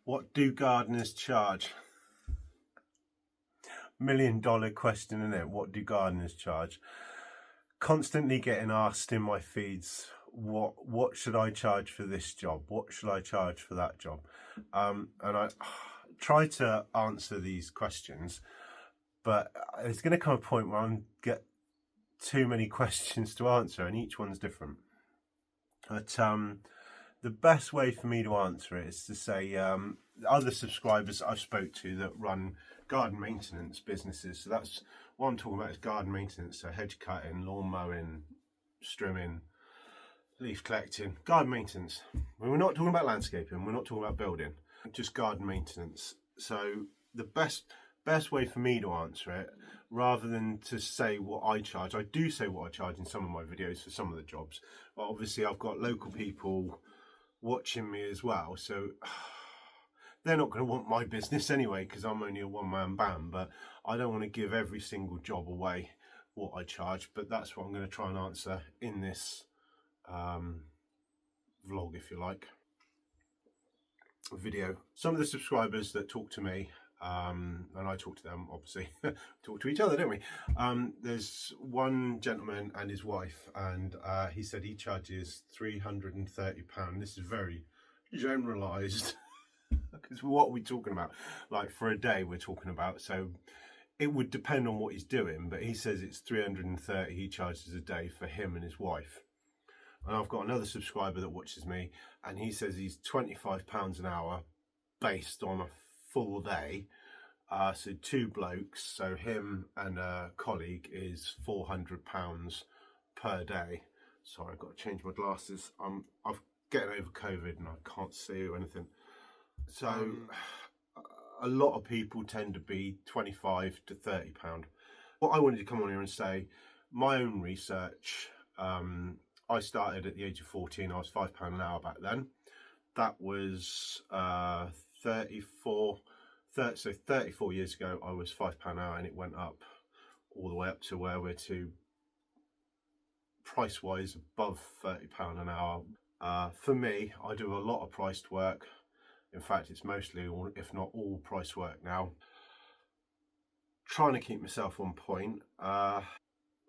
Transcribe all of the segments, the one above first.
What do gardeners charge? $1 million question, isn't it? What do gardeners charge? Constantly getting asked in my feeds, what should I charge for this job? What should I charge for that job? And I try to answer these questions, but there's going to come a point where I get too many questions to answer, and each one's different. But the best way for me to answer it is to say other subscribers I've spoke to that run garden maintenance businesses. So that's what I'm talking about, is garden maintenance. So hedge cutting, lawn mowing, strimming, leaf collecting, garden maintenance. We're not talking about landscaping, we're not talking about building, just garden maintenance. So the best way for me to answer it, rather than to say what I charge, I do say what I charge in some of my videos for some of the jobs, but obviously I've got local people watching me as well, so they're not going to want my business anyway because I'm only a one-man band. But I don't want to give every single job away what I charge, but that's what I'm going to try and answer in this vlog, if you like, video. Some of the subscribers that talk to me, and I talk to them, obviously talk to each other, don't we? There's one gentleman and his wife, and he said he charges £330. This is very generalized because what are we talking about? Like for a day we're talking about, so it would depend on what he's doing, but he says it's 330 he charges a day for him and his wife. And I've got another subscriber that watches me, and he says he's £25 an hour based on a full day. So two blokes, so him and a colleague, is £400 per day. Sorry, I've got to change my glasses. I've getting over COVID and I can't see or anything. So a lot of people tend to be £25 to £30. What I wanted to come on here and say, my own research, I started at the age of 14. I was £5 an hour back then. That was 34 years ago. I was £5 an hour, and it went up all the way up to where we're to price wise above £30 an hour. For me, I do a lot of priced work. In fact, it's mostly, all, if not all, price work now. Trying to keep myself on point.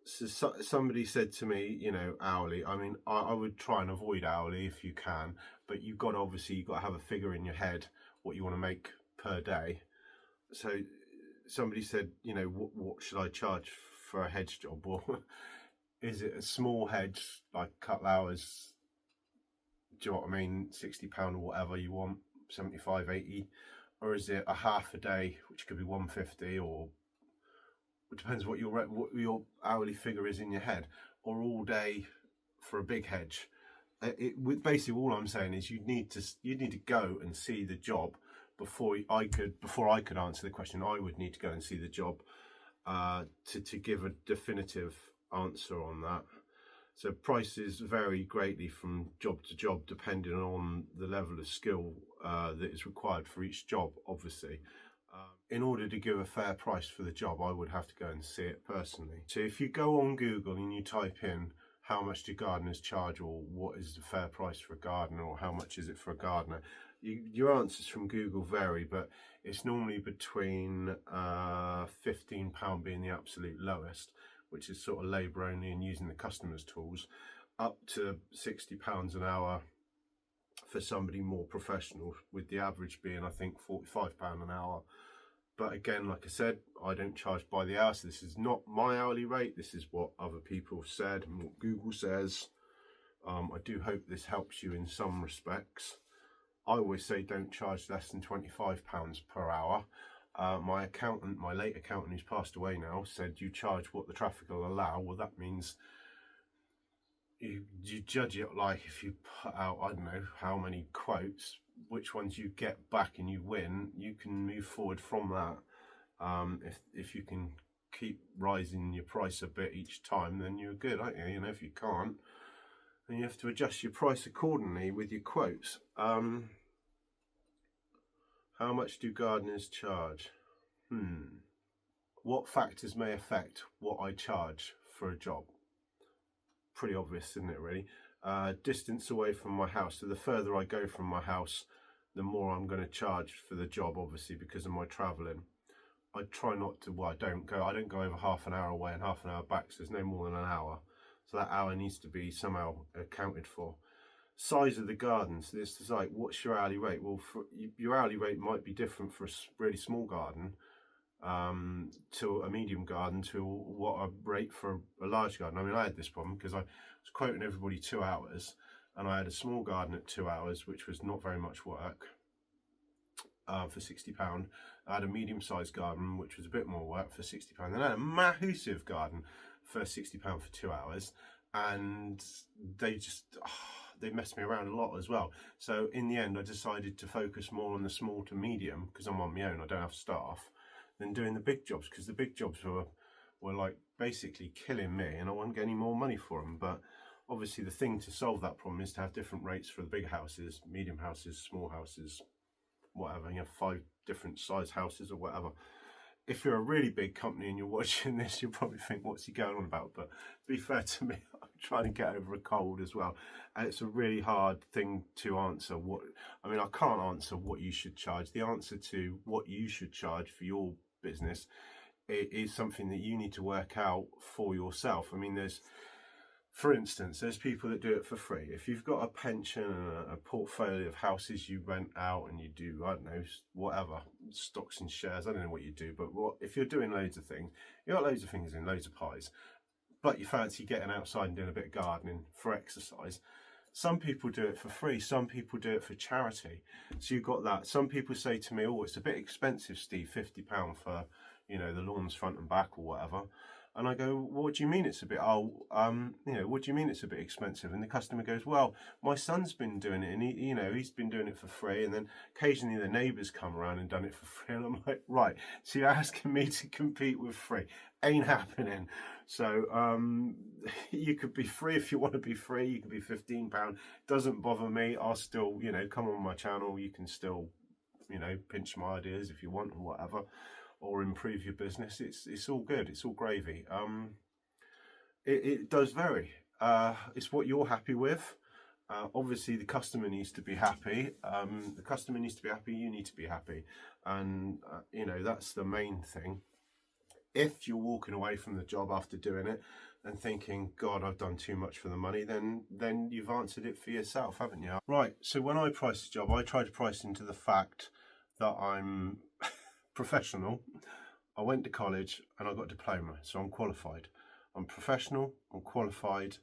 So somebody said to me, you know, hourly. I mean, I would try and avoid hourly if you can, but you've got to have a figure in your head what you want to make per day. So somebody said, you know, what should I charge for a hedge job? Or is it a small hedge like cut flowers? Do you know what I mean? £60 or whatever you want, 75, 80, or is it a half a day, which could be 150, or it depends what your hourly figure is in your head, or all day for a big hedge. Basically, all I'm saying is you need to go and see the job before I could answer the question. I would need to go and see the job to give a definitive answer on that. So prices vary greatly from job to job depending on the level of skill that is required for each job, obviously. In order to give a fair price for the job, I would have to go and see it personally. So if you go on Google and you type in how much do gardeners charge, or what is the fair price for a gardener, or how much is it for a gardener, your answers from Google vary, but it's normally between £15 being the absolute lowest, which is sort of labour only and using the customer's tools, up to £60 an hour for somebody more professional, with the average being, I think, £45 an hour. But again, like I said, I don't charge by the hour, so this is not my hourly rate. This is what other people have said and what Google says. I do hope this helps you in some respects. I always say don't charge less than £25 per hour. My accountant, my late accountant who's passed away now, said you charge what the traffic will allow. Well, that means you judge it like if you put out, I don't know how many quotes, which ones you get back and you win, you can move forward from that. If you can keep rising your price a bit each time, then you're good, aren't you? You know, if you can't, then you have to adjust your price accordingly with your quotes. How much do gardeners charge? What factors may affect what I charge for a job? Pretty obvious, isn't it, really? Distance away from my house. So the further I go from my house, the more I'm going to charge for the job, obviously, because of my travelling. I try not to, well, I don't go over half an hour away and half an hour back, so there's no more than an hour. So that hour needs to be somehow accounted for. Size of the garden, so this is like, what's your hourly rate? Well, your hourly rate might be different for a really small garden to a medium garden to what I rate for a large garden. I mean, I had this problem because I was quoting everybody 2 hours, and I had a small garden at 2 hours, which was not very much work, for £60. I had a medium-sized garden, which was a bit more work, for £60. And I had a massive garden for £60 for 2 hours, and they just they messed me around a lot as well. So in the end, I decided to focus more on the small to medium, because I'm on my own, I don't have staff, than doing the big jobs, because the big jobs were like basically killing me, and I wasn't getting any more money for them. But obviously the thing to solve that problem is to have different rates for the big houses, medium houses, small houses, whatever, 5 different size houses or whatever. If you're a really big company and you're watching this, you'll probably think, what's he going on about? But to be fair to me, I'm trying to get over a cold as well, and it's a really hard thing to answer. I mean, I can't answer what you should charge. The answer to what you should charge for your business is something that you need to work out for yourself. I mean, for instance, there's people that do it for free. If you've got a pension and a portfolio of houses you rent out, and you do, I don't know, whatever, stocks and shares, I don't know what you do, but if you're doing loads of things, you got loads of things in, loads of pies, but you fancy getting outside and doing a bit of gardening for exercise, some people do it for free, some people do it for charity. So you've got that. Some people say to me, oh, it's a bit expensive, Steve, £50 for, the lawns front and back or whatever. And I go, what do you mean it's a bit, what do you mean it's a bit expensive? And the customer goes, well, my son's been doing it, and he's been doing it for free. And then occasionally the neighbours come around and done it for free. And I'm like, right, so you're asking me to compete with free. Ain't happening. So you could be free if you want to be free. You could be £15. Doesn't bother me. I'll still, come on my channel. You can still, pinch my ideas if you want or whatever, or improve your business. It's all good. It's all gravy. It does vary. It's what you're happy with. Obviously, the customer needs to be happy. The customer needs to be happy. You need to be happy, and that's the main thing. If you're walking away from the job after doing it and thinking, God, I've done too much for the money, then you've answered it for yourself, haven't you? Right. So when I price a job, I try to price into the fact that I'm professional. I went to college and I got a diploma, so I'm qualified. I'm professional, I'm qualified,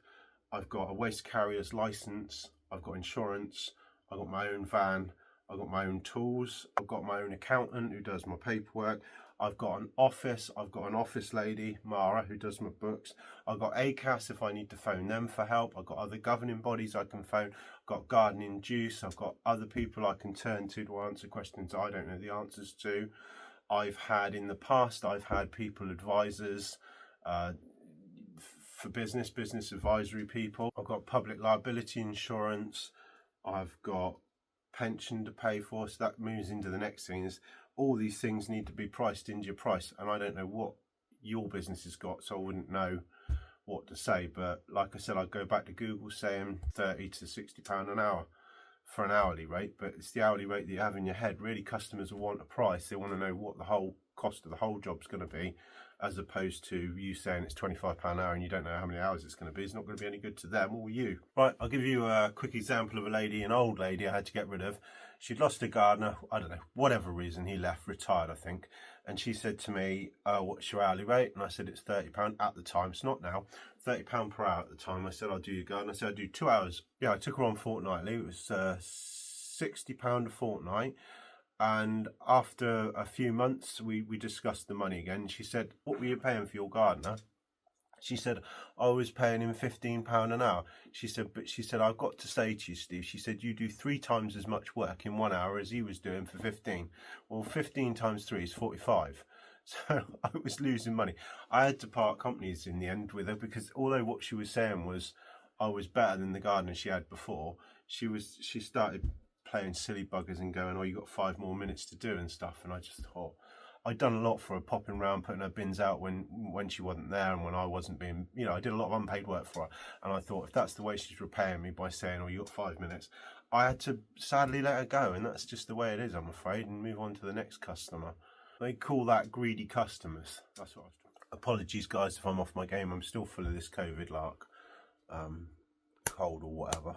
I've got a waste carrier's license, I've got insurance, I've got my own van, I've got my own tools, I've got my own accountant who does my paperwork, I've got an office, I've got an office lady, Mara, who does my books, I've got ACAS if I need to phone them for help, I've got other governing bodies I can phone, I've got Gardening Juice, I've got other people I can turn to answer questions I don't know the answers to. In the past, I've had people, advisors, for business advisory people. I've got public liability insurance. I've got pension to pay for. So that moves into the next thing, is all these things need to be priced into your price. And I don't know what your business has got, so I wouldn't know what to say. But like I said, I'd go back to Google saying £30 to £60 an hour for an hourly rate, but it's the hourly rate that you have in your head. Really, customers will want a price. They want to know what the whole cost of the whole job's going to be, as opposed to you saying it's £25 an hour and you don't know how many hours it's going to be. It's not going to be any good to them or you. Right, I'll give you a quick example of an old lady I had to get rid of. She'd lost a gardener, I don't know, whatever reason, he left, retired I think, and she said to me, what's your hourly rate? And I said it's £30 at the time, it's not now, £30 per hour at the time. I said, I'll do your garden. I said, I'll do 2 hours. Yeah, I took her on fortnightly. It was £60 a fortnight. And after a few months, we discussed the money again. She said, what were you paying for your gardener? She said, I was paying him £15 an hour. She said, I've got to say to you, Steve, she said, you do 3 times as much work in 1 hour as he was doing for 15. Well, 15 times 3 is 45. So I was losing money. I had to part companies in the end with her, because although what she was saying was I was better than the gardener she had before, she started playing silly buggers and going, oh, you got 5 more minutes to do and stuff. And I just thought, I'd done a lot for her, popping around, putting her bins out when she wasn't there and when I wasn't being, you know, I did a lot of unpaid work for her. And I thought, if that's the way she's repaying me by saying, oh, you got 5 minutes, I had to sadly let her go. And that's just the way it is, I'm afraid, and move on to the next customer. They call that greedy customers. That's what I was doing. Apologies, guys, if I'm off my game. I'm still full of this COVID lark, cold or whatever.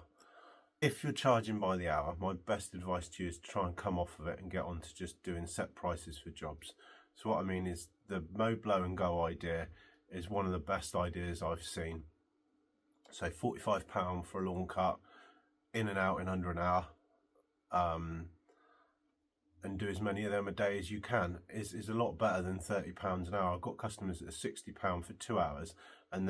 If you're charging by the hour, my best advice to you is to try and come off of it and get on to just doing set prices for jobs. So what I mean is the mow, blow and go idea is one of the best ideas I've seen. So £45 for a lawn cut, in and out in under an hour, and do as many of them a day as you can is a lot better than £30 an hour. I've got customers that are £60 for 2 hours, and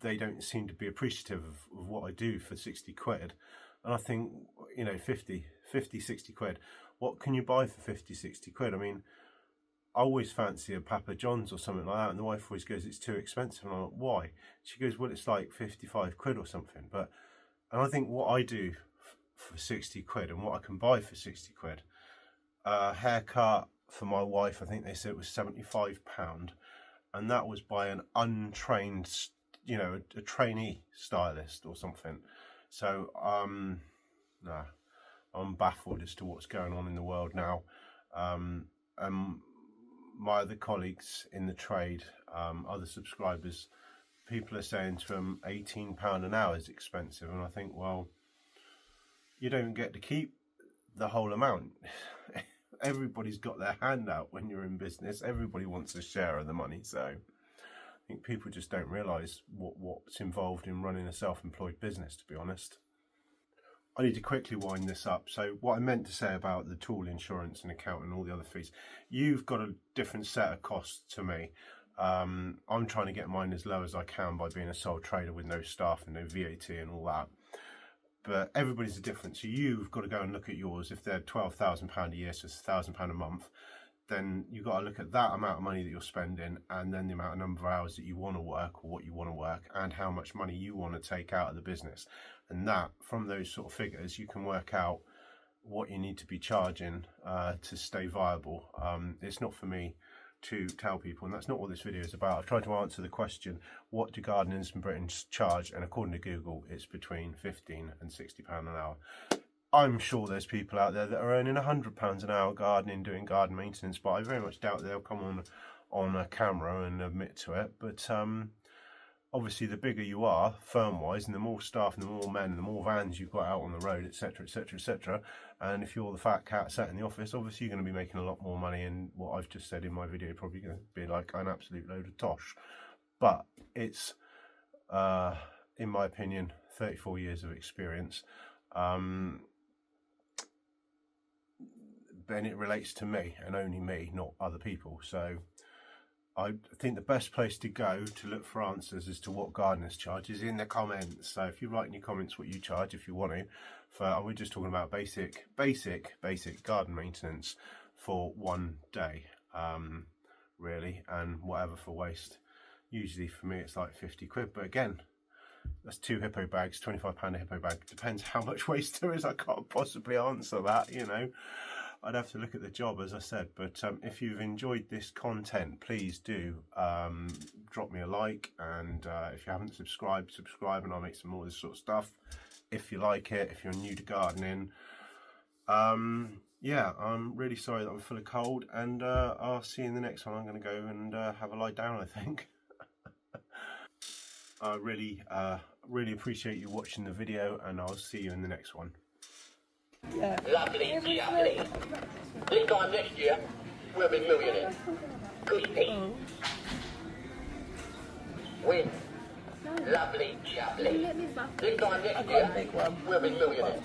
they don't seem to be appreciative of what I do for 60 quid. And I think, you know, 50, 60 quid. What can you buy for 50, 60 quid? I mean, I always fancy a Papa John's or something like that, and the wife always goes, it's too expensive. And I'm like, why? She goes, well, it's like 55 quid or something. And I think what I do for 60 quid and what I can buy for 60 quid, haircut for my wife, I think they said it was £75, and that was by an untrained, you know, a trainee stylist or something. So no, I'm baffled as to what's going on in the world now. And my other colleagues in the trade, other subscribers, people are saying to them £18 an hour is expensive, and I think, well, you don't get to keep the whole amount. Everybody's got their hand out when you're in business. Everybody wants a share of the money. So I think people just don't realise what's involved in running a self-employed business, to be honest. I need to quickly wind this up. So what I meant to say about the tool insurance and account and all the other fees, you've got a different set of costs to me. I'm trying to get mine as low as I can by being a sole trader with no staff and no VAT and all that. But everybody's different, so you've got to go and look at yours. If they're £12,000 a year, so it's £1,000 a month, then you've got to look at that amount of money that you're spending, and then the amount of number of hours that you want to work or what you want to work, and how much money you want to take out of the business. And that, from those sort of figures, you can work out what you need to be charging to stay viable. It's not for me to tell people, and that's not what this video is about. I've tried to answer the question, what do gardeners in Britain charge? And according to Google, it's between £15 and £60 an hour. I'm sure there's people out there that are earning £100 an hour gardening, doing garden maintenance, but I very much doubt they'll come on a camera and admit to it. But obviously the bigger you are firm-wise, and the more staff and the more men and the more vans you've got out on the road, etc, etc, etc, and if you're the fat cat sat in the office, obviously you're going to be making a lot more money, and what I've just said in my video probably going to be like an absolute load of tosh. But it's in my opinion 34 years of experience, and it relates to me and only me, not other people. So I think the best place to go to look for answers as to what gardeners charge is in the comments. So if you write in your comments what you charge, if you want to, we're just talking about basic garden maintenance for one day, really, and whatever for waste. Usually for me it's like 50 quid, but again, that's 2 hippo bags, £25 a hippo bag. Depends how much waste there is. I can't possibly answer that, you know. I'd have to look at the job, as I said. But if you've enjoyed this content, please do drop me a like, and if you haven't subscribed, subscribe, and I'll make some more of this sort of stuff if you like it, if you're new to gardening. Yeah, I'm really sorry that I'm full of cold, and I'll see you in the next one. I'm going to go and have a lie down, I think. I really appreciate you watching the video, and I'll see you in the next one. Yeah. Lovely, lovely. This time next year, we'll be millionaires. Crispy. Win. Lovely, lovely. This time next year, we'll be millionaires.